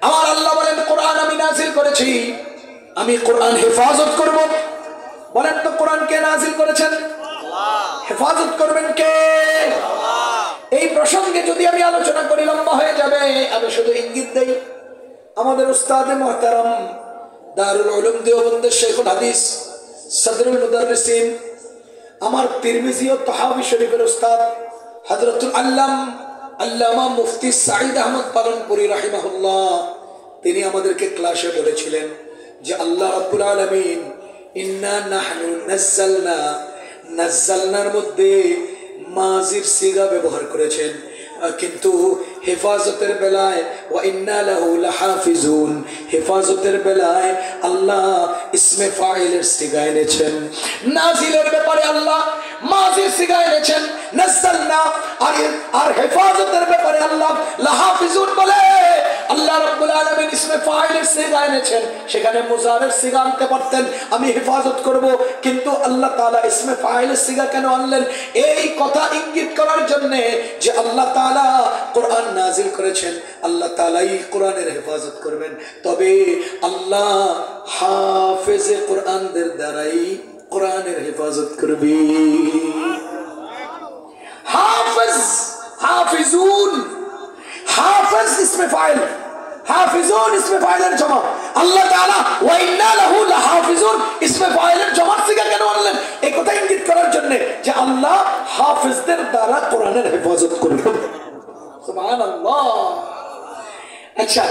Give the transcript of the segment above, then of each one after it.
আমার আল্লাহ বলেন কোরআন আমি নাজিল করেছি, আমি কোরআন হেফাজত করব। বলেন তো কোরআন কে নাজিল করেছেন? হেফাজত করবেন কে? এই প্রসঙ্গে যদি আমি আলোচনা করি লম্বা হয়ে যাবে, আমি শুধু ইঙ্গিত দেই। আমাদের উস্তাদে মুহতারাম দারুল উলুম দেওবন্দের শেখুল হাদিস সদরুল মুদাররিসিন, আমার তিরমিজি ও তাহাবি শরীফের উস্তাদ হযরতুল আল্লামা মুফতি সাঈদ আহমদ পালনপুরি রাহিমাহুল্লাহ, তিনি আমাদেরকে ক্লাসে বলেছিলেন যে আল্লাহ রাব্বুল আলামিন ইন্না নাহনু নাজ্জালনার মধ্যে মাজির সিগা ব্যবহার করেছেন, কিন্তু হেফাজতের বেলায় ওয়া ইন্না লাহু লাহাফিজুন, হেফাজতের বেলায় আল্লাহ ইসমে ফাইলের সিগা এনেছেন। নাজিলের ব্যাপারে আল্লাহ মাজির সিগা এনেছেন নাজ্জালনা, আর হেফাজতের ব্যাপারে আল্লাহ লাহাফিজুন বলে আল্লাহ রাব্বুল আলামিন ইসমে ফাইলের সিগা এনেছেন। সেখানে মুজারের সিগা আনতে পারতেন, আমি হেফাজত করব, কিন্তু আল্লাহ তাআলা ইসমে ফাইলের সিগা কেন আনলেন? এই কথা ইঙ্গিত করার জন্য যে আল্লাহ তাআলা কোরআন নাজিল করেছেন, আল্লাহ তাআলাই কোরআনের হেফাজত করবেন। তবে আল্লাহ হাফেজে কোরআনদের দ্বারাই কোরআনের হেফাজত করবে। হাফেজ, হাফিজুন, হাফেজ ইসমে ফাইল, হাফিজুন ইসমে ফাইলের জমা। আল্লাহ তাআলা ওয়া ইন্না লাহু লাহাফিজুন ইসমে ফাইলের জমা থেকে কেন আনলেন? এই কথা ইঙ্গিত করার জন্য যে আল্লাহ হাফেজদের দ্বারা কোরআনের হেফাজত করবেন। সুবহানাল্লাহ। আচ্ছা,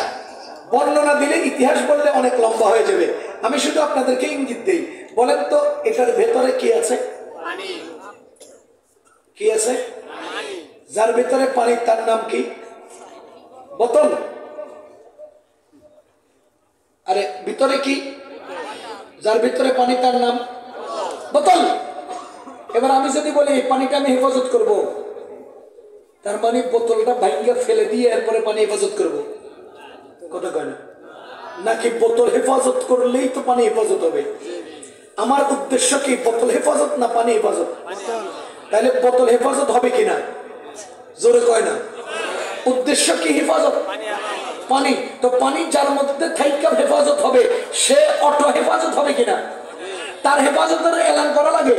বর্ণনা দিলে, ইতিহাস বললে অনেক লম্বা হয়ে যাবে, আমি শুধু আপনাদেরকে ইঙ্গিত দেই। বলেন তো এটার ভেতরে কি আছে? পানি। কি আছে? পানি। যার ভিতরে পানি তার নাম কি? বোতল। আরে ভিতরে কি? যার ভিতরে পানি তার নাম বোতল। এবার আমি যদি বলি পানিটা আমি হেফাজত করব, তার মানে বোতলটা ভাঙিয়ে ফেলে দিয়ে এরপরে পানি হেফাজত করব, কথা কয় না? নাকি বোতল হেফাজত করলেই তো পানি হেফাজত হবে? আমার উদ্দেশ্য কি বোতল হেফাজত না পানি হেফাজত? তাহলে বোতল হেফাজত হবে কিনা? জোরে কয় না। উদ্দেশ্য কি হেফাজত? পানি। তো পানি যার মধ্যে থাইকা হেফাজত হবে, সে অটো হেফাজত হবে কিনা? তার হেফাজতের এলান করা লাগে?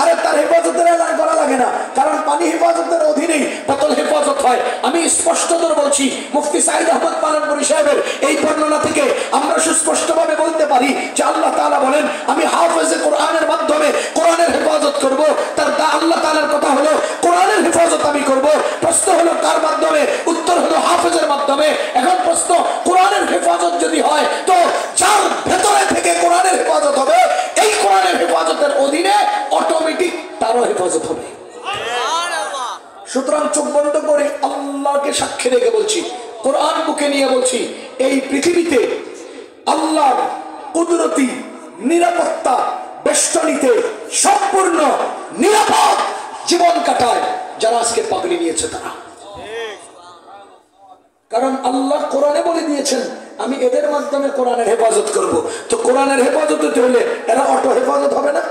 আরে তার হেফাজতের এলান করা লাগে না, কারণ পানি হেফাজতের অধীনেই বোতল হেফাজত হয়। আমি স্পষ্টতর বলছি, মুফতি সাঈদ আহমদ পালনপুরি সাহেবের এই বর্ণনা থেকে আমরা সুস্পষ্টভাবে বলতে পারি যে আল্লাহ তাআলা বলেন আমি হাফেজে কোরআনের মাধ্যমে কোরআনের হেফাজত করব। তার আল্লাহ তাআলার কথা হলো কোরআনের হেফাজত আমি করব। প্রশ্ন হলো কার মাধ্যমে? উত্তর হলো হাফেজের মাধ্যমে। এখন প্রশ্ন, কোরআনের হেফাজত যদি হয় তো যার ভেতরে থেকে কোরআনের হেফাজত হবে, এই কোরআনের হেফাজতের অধীনে অটোমেটিক তারও হেফাজত হবে। সুতরাং চোখ বন্ধ করে আল্লাহকে সাক্ষী রেখে বলছি, কোরআন বুকে নিয়ে বলছি, এই পৃথিবীতে আল্লাহর কুদরতি নিরাপত্তা বেষ্টনীতে সম্পূর্ণ নিরাপদ জীবন কাটায় যারা আজকে পাগড়ি নিয়েছে তারা। কারণ আল্লাহ কোরআনে বলে দিয়েছেন আমি এদের মাধ্যমে কোরআনের হেফাজত করব। তো কোরআনের হেফাজত হতে হলে এরা অটো হেফাজত হবে না?